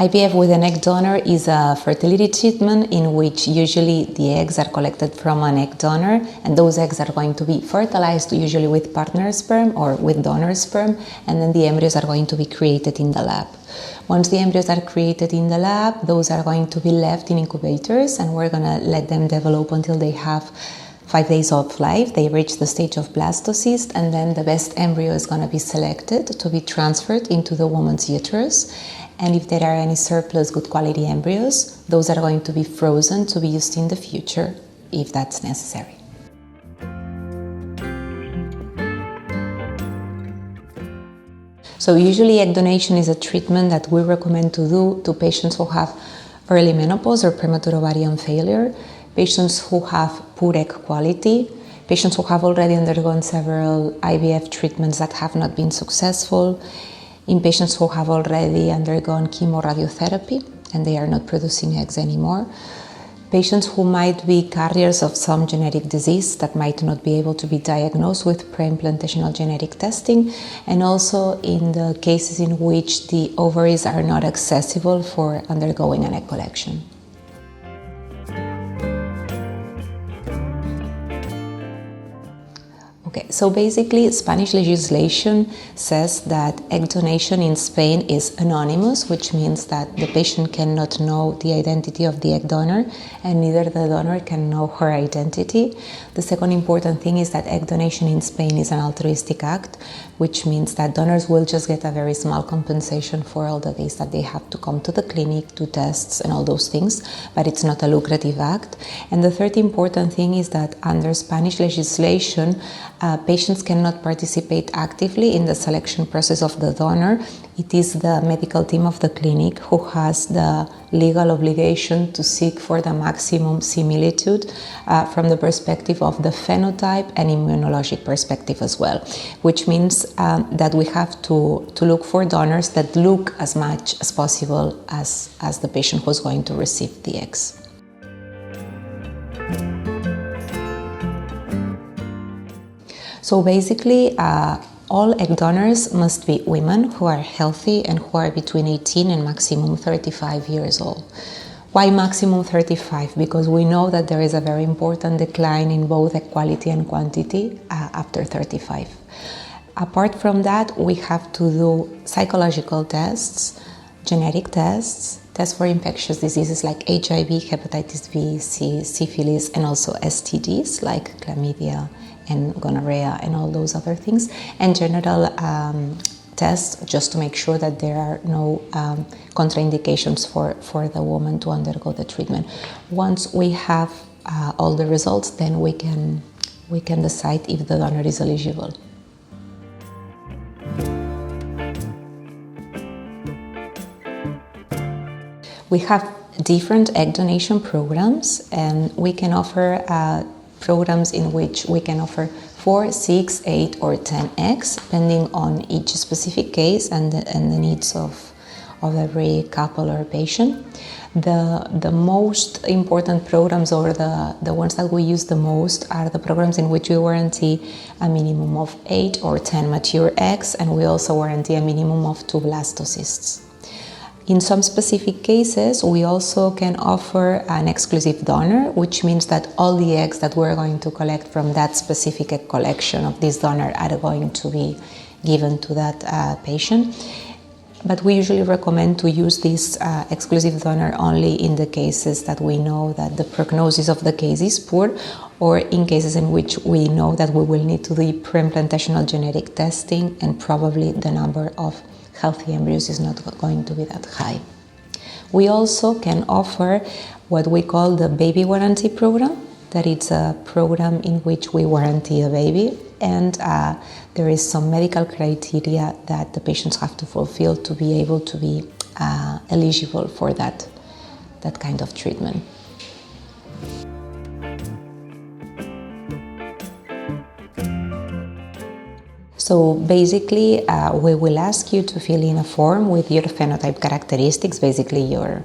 IVF with an egg donor is a fertility treatment in which usually the eggs are collected from an egg donor, and those eggs are going to be fertilized usually with partner sperm or with donor sperm, and then the embryos are going to be created in the lab. Once the embryos are created in the lab, those are going to be left in incubators, and we're going to let them develop until they have 5 days of life. They reach the stage of blastocyst, and then the best embryo is going to be selected to be transferred into the woman's uterus. And if there are any surplus good quality embryos, those are going to be frozen to be used in the future if that's necessary. So usually egg donation is a treatment that we recommend to do to patients who have early menopause or premature ovarian failure, patients who have poor egg quality, patients who have already undergone several IVF treatments that have not been successful, in patients who have already undergone chemoradiotherapy and they are not producing eggs anymore, patients who might be carriers of some genetic disease that might not be able to be diagnosed with pre-implantational genetic testing, and also in the cases in which the ovaries are not accessible for undergoing an egg collection. Okay, so basically Spanish legislation says that egg donation in Spain is anonymous, which means that the patient cannot know the identity of the egg donor and neither the donor can know her identity. The second important thing is that egg donation in Spain is an altruistic act, which means that donors will just get a very small compensation for all the days that they have to come to the clinic, do tests and all those things, but it's not a lucrative act. And the third important thing is that under Spanish legislation, patients cannot participate actively in the selection process of the donor. It is the medical team of the clinic who has the legal obligation to seek for the maximum similitude from the perspective of the phenotype and immunologic perspective as well, which means that we have to look for donors that look as much as possible as the patient who's going to receive the eggs. So basically, all egg donors must be women who are healthy and who are between 18 and maximum 35 years old. Why maximum 35? Because we know that there is a very important decline in both egg quality and quantity after 35. Apart from that, we have to do psychological tests, genetic tests, tests for infectious diseases like HIV, hepatitis B, C, syphilis, and also STDs like chlamydia and gonorrhea and all those other things, and general tests just to make sure that there are no contraindications for the woman to undergo the treatment. Once we have all the results, then we can decide if the donor is eligible. We have different egg donation programs, and we can offer programs in which we can offer 4, 6, 8 or 10 eggs depending on each specific case and the needs of every couple or patient. The most important programs, or the ones that we use the most, are the programs in which we guarantee a minimum of 8 or 10 mature eggs, and we also guarantee a minimum of 2 blastocysts. In some specific cases, we also can offer an exclusive donor, which means that all the eggs that we're going to collect from that specific egg collection of this donor are going to be given to that patient. But we usually recommend to use this exclusive donor only in the cases that we know that the prognosis of the case is poor, or in cases in which we know that we will need to do pre-implantational genetic testing and probably the number of healthy embryos is not going to be that high. We also can offer what we call the baby warranty program, that it's a program in which we warranty a baby, and there is some medical criteria that the patients have to fulfill to be able to be eligible for that kind of treatment. So basically, we will ask you to fill in a form with your phenotype characteristics, basically your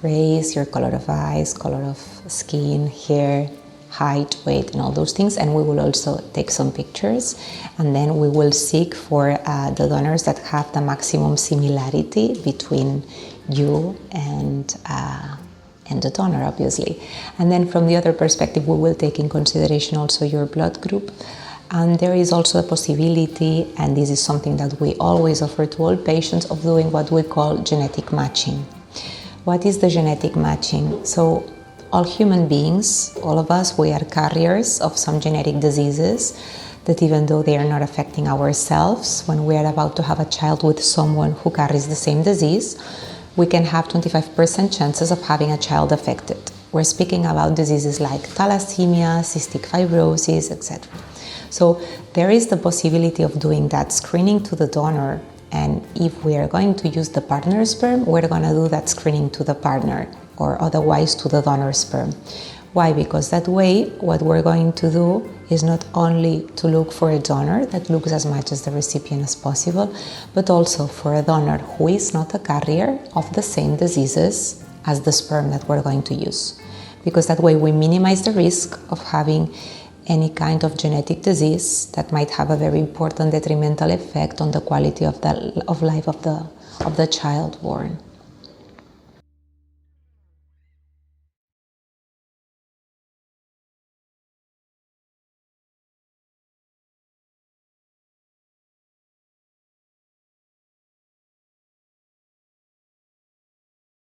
race, your color of eyes, color of skin, hair, height, weight, and all those things. And we will also take some pictures, and then we will seek for the donors that have the maximum similarity between you and the donor, obviously. And then from the other perspective, we will take in consideration also your blood group. And there is also a possibility, and this is something that we always offer to all patients, of doing what we call genetic matching. What is the genetic matching? So all human beings, all of us, we are carriers of some genetic diseases that, even though they are not affecting ourselves, when we are about to have a child with someone who carries the same disease, we can have 25% chances of having a child affected. We're speaking about diseases like thalassemia, cystic fibrosis, etc. So there is the possibility of doing that screening to the donor, and if we are going to use the partner sperm, we're going to do that screening to the partner, or otherwise to the donor sperm. Why? Because that way, what we're going to do is not only to look for a donor that looks as much as the recipient as possible, but also for a donor who is not a carrier of the same diseases as the sperm that we're going to use. Because that way we minimize the risk of having any kind of genetic disease that might have a very important detrimental effect on the quality of life of the child born.